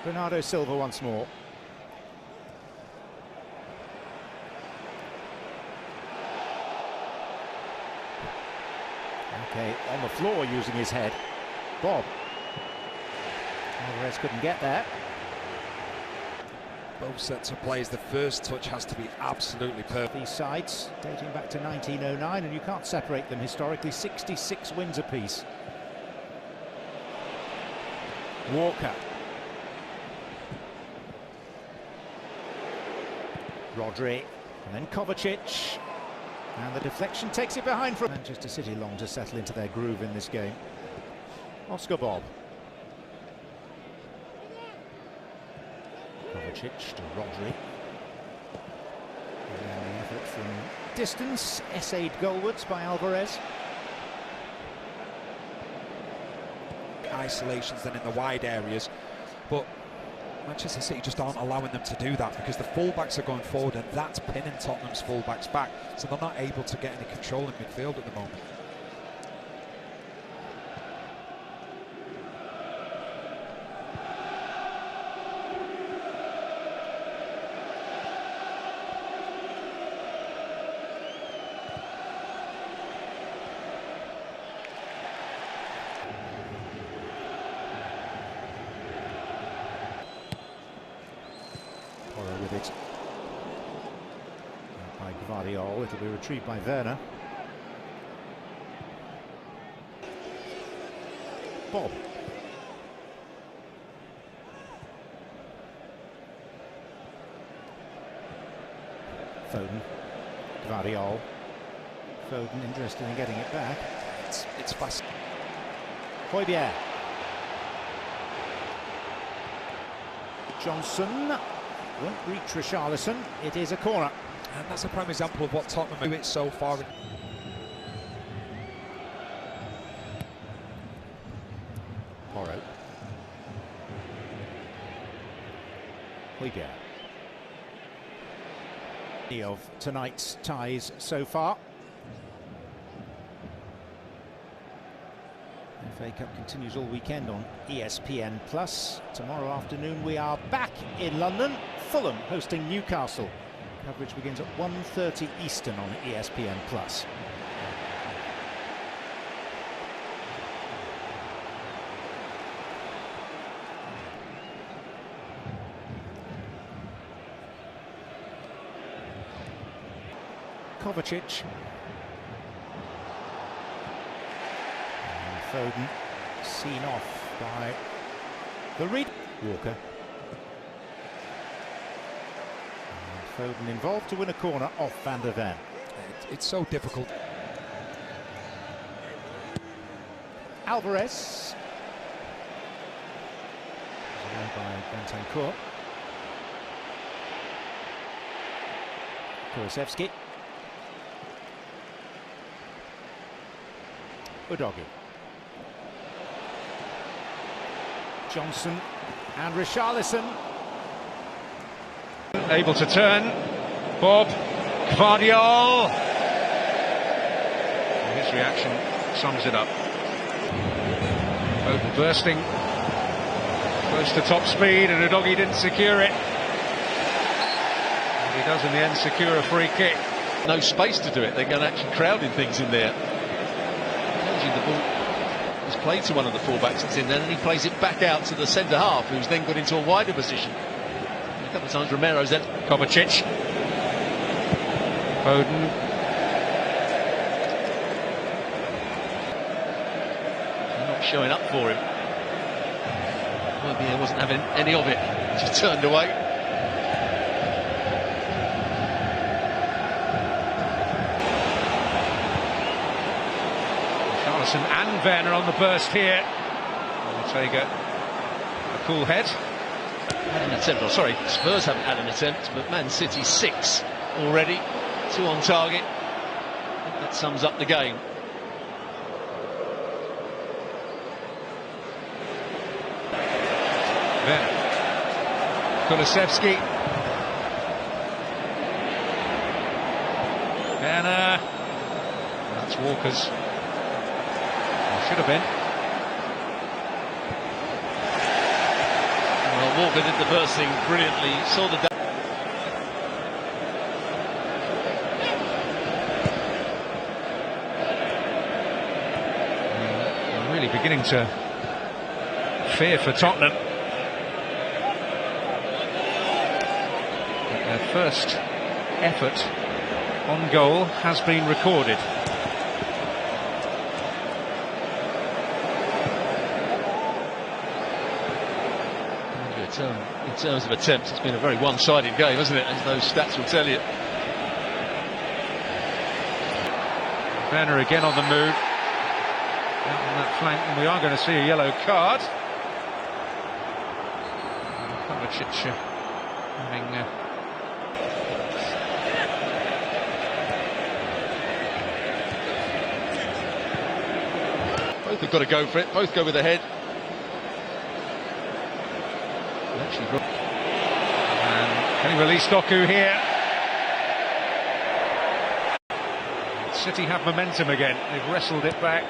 Bernardo Silva once more. Okay, on the floor using his head. Bob. Alvarez couldn't get there. Both sets of plays, the first touch has to be absolutely perfect. These sides dating back to 1909, and you can't separate them historically. 66 wins apiece. Walker. Rodri, and then Kovacic. And the deflection takes it behind from Manchester City. Long to settle into their groove in this game. Oscar Bob. Kovacic to Rodri. And then the effort from distance, essayed goalwards by Alvarez. Isolations then in the wide areas, but Manchester City just aren't allowing them to do that because the fullbacks are going forward, and that's pinning Tottenham's fullbacks back, so they're not able to get any control in midfield at the moment. With it by Gvardiol, it'll be retrieved by Werner. Bob. Foden. Gvardiol. Foden interested in getting it back. It's fast. Højbjerg. Johnson. Won't reach Richarlison. It is a corner. And that's a prime example of what Tottenham do it so far. Porro. Højbjerg. Of tonight's ties so far. FA Cup continues all weekend on ESPN+. Tomorrow afternoon we are back in London. Fulham hosting Newcastle. Coverage begins at 1:30 Eastern on ESPN+. Kovacic. And Foden seen off by the read. Walker. And Foden involved to win a corner off Van der Ven. It's so difficult. Alvarez. By Bentancur. Kulusevski. Udogi. Johnson and Richarlison. Able to turn. Bob. Gvardiol. His reaction sums it up. Foden bursting. Close to top speed, and Udogi didn't secure it. And he does in the end secure a free kick. No space to do it. They're going to actually crowding things in there. The ball is played to one of the fullbacks that's in there, and he plays it back out to the centre half, who's then got into a wider position. A couple of times Romero's then. Kovacic. Foden. They're not showing up for him. Well, he wasn't having any of it. Just turned away. And Werner on the burst here. Ortega, a cool head. Had an attempt, sorry, Spurs haven't had an attempt, but Man City 6 already, 2 on target. I think that sums up the game. Werner. Kulusevski. Werner. That's Walker's. Should have been. Well, Walker did the first thing brilliantly. Saw the. I'm really beginning to fear for Tottenham. But their first effort on goal has been recorded. In terms of attempts, it's been a very one-sided game, hasn't it? As those stats will tell you. Werner again on the move. Out on that flank, and we are going to see a yellow card. Kovacic having both have got to go for it. Both go with the head. And can he release Doku here? City have momentum again. They've wrestled it back.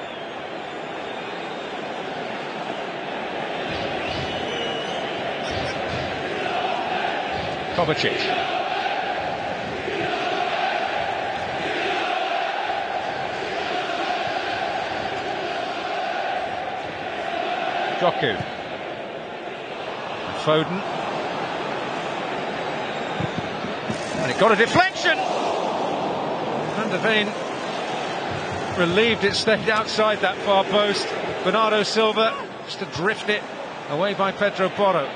Kovacic. Doku. Foden. And it got a deflection. Van der Veen relieved it stayed outside that far post. Bernardo Silva just to drift it away by Pedro Porro.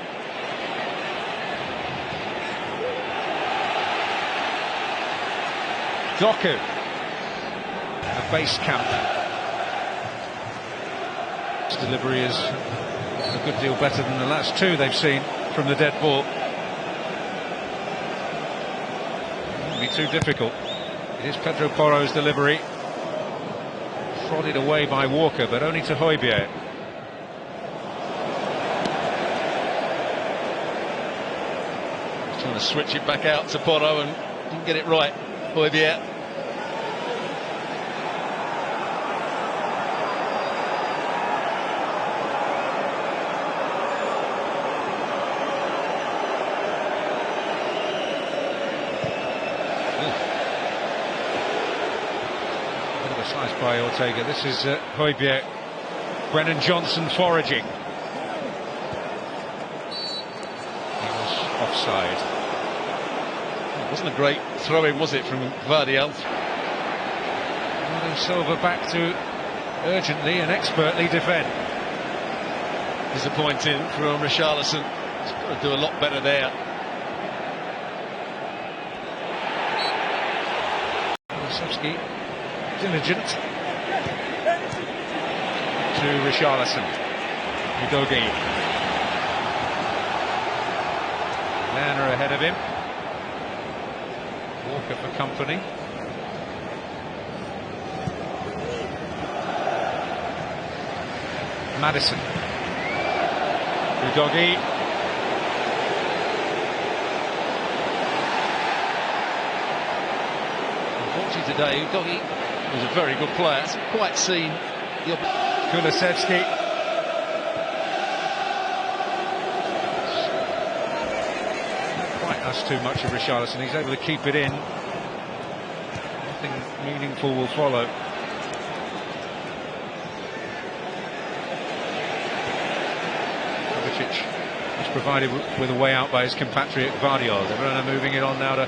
Doku. A base camp. This delivery is a good deal better than the last two they've seen from the dead ball. It won't be too difficult. It is Pedro Porro's delivery. Prodded away by Walker, but only to Højbjerg. Trying to switch it back out to Porro and didn't get it right. Højbjerg. Slice by Ortega. This is Højbjerg. Brennan Johnson foraging. He was offside. It wasn't a great throw-in, was it, from Gvardiol? Bernardo Silva back to urgently and expertly defend. Disappointing from Richarlison. He's got to do a lot better there. Kulusevski. Diligent to Richarlison. Udogi. Werner ahead of him. Walker for company. Maddison. Udogi. Unfortunately today, Udogi was a very good player. Hasn't quite seen the Kulusevski. Not quite asked too much of Richarlison. He's able to keep it in. Nothing meaningful will follow. Kovacic was provided with a way out by his compatriot Gvardiol. Everyone are moving it on now to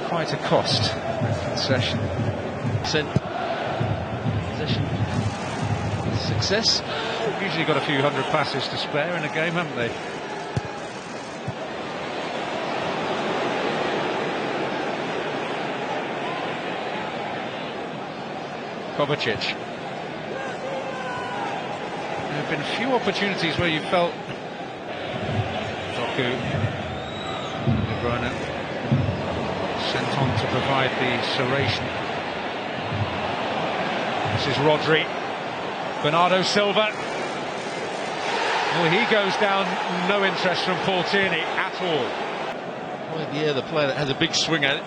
quite a cost. Concession. Possession success. Usually got a few hundred passes to spare in a game, haven't they? Kovacic. There have been few opportunities where you felt Doku, De Bruyne sent on to provide the serration. This is Rodri. Bernardo Silva. Well, he goes down. No interest from Paul Tierney at all. Well, yeah, the player that has a big swing at it.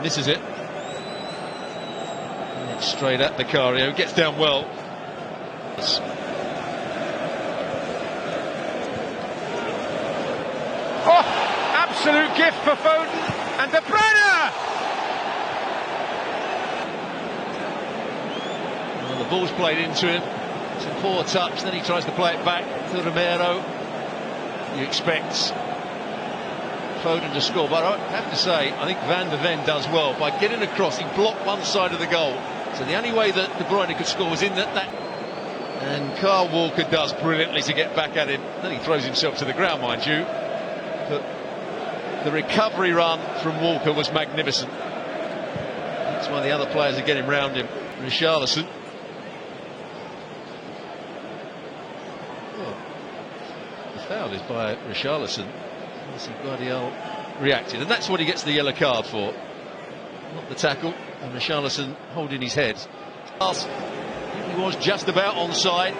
Misses it. And it's straight at Dekhar. Gets down well. absolute gift for Foden and De Bruyne. Well, the ball's played into him. It's a poor touch, then he tries to play it back to Romero. You expect Foden to score, but I have to say, I think Van de Ven does well. By getting across, he blocked one side of the goal. So the only way that De Bruyne could score was in that. And Kyle Walker does brilliantly to get back at him. Then he throws himself to the ground, mind you. But the recovery run from Walker was magnificent. That's why the other players are getting round him. Richarlison. The foul is by Richarlison. See Guardiola reacted, and that's what he gets the yellow card for. Not the tackle, and Richarlison holding his head. He was just about onside.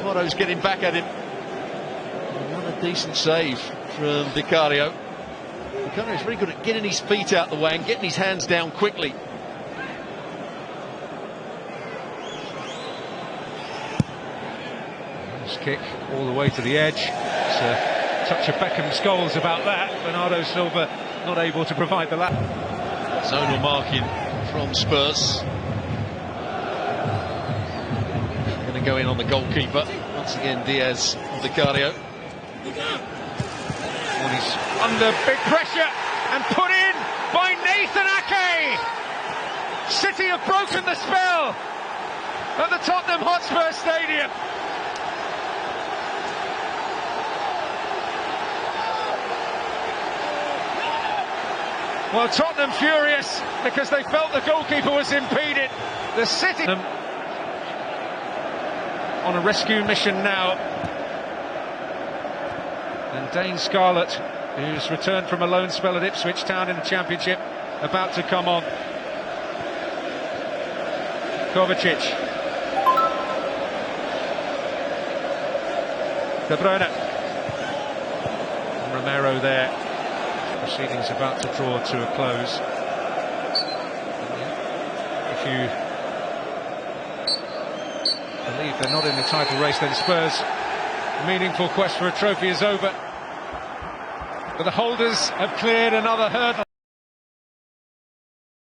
Porto's getting back at him. Another decent save from Dekhar. Dekhar is very good at getting his feet out the way and getting his hands down quickly. Nice kick all the way to the edge. It's a touch of Beckham's goals about that. Bernardo Silva not able to provide the lap. Zonal marking from Spurs. Going to go in on the goalkeeper. Once again, Diaz of Dekhar. And he's under big pressure and put in by Nathan Ake. City have broken the spell at the Tottenham Hotspur Stadium. Well, Tottenham furious because they felt the goalkeeper was impeded. The City on a rescue mission now. And Dane Scarlett, who's returned from a loan spell at Ipswich Town in the Championship, about to come on. Kovacic. De Bruyne. And Romero there. Proceedings about to draw to a close. If you believe they're not in the title race, then Spurs' meaningful quest for a trophy is over. But the holders have cleared another hurdle.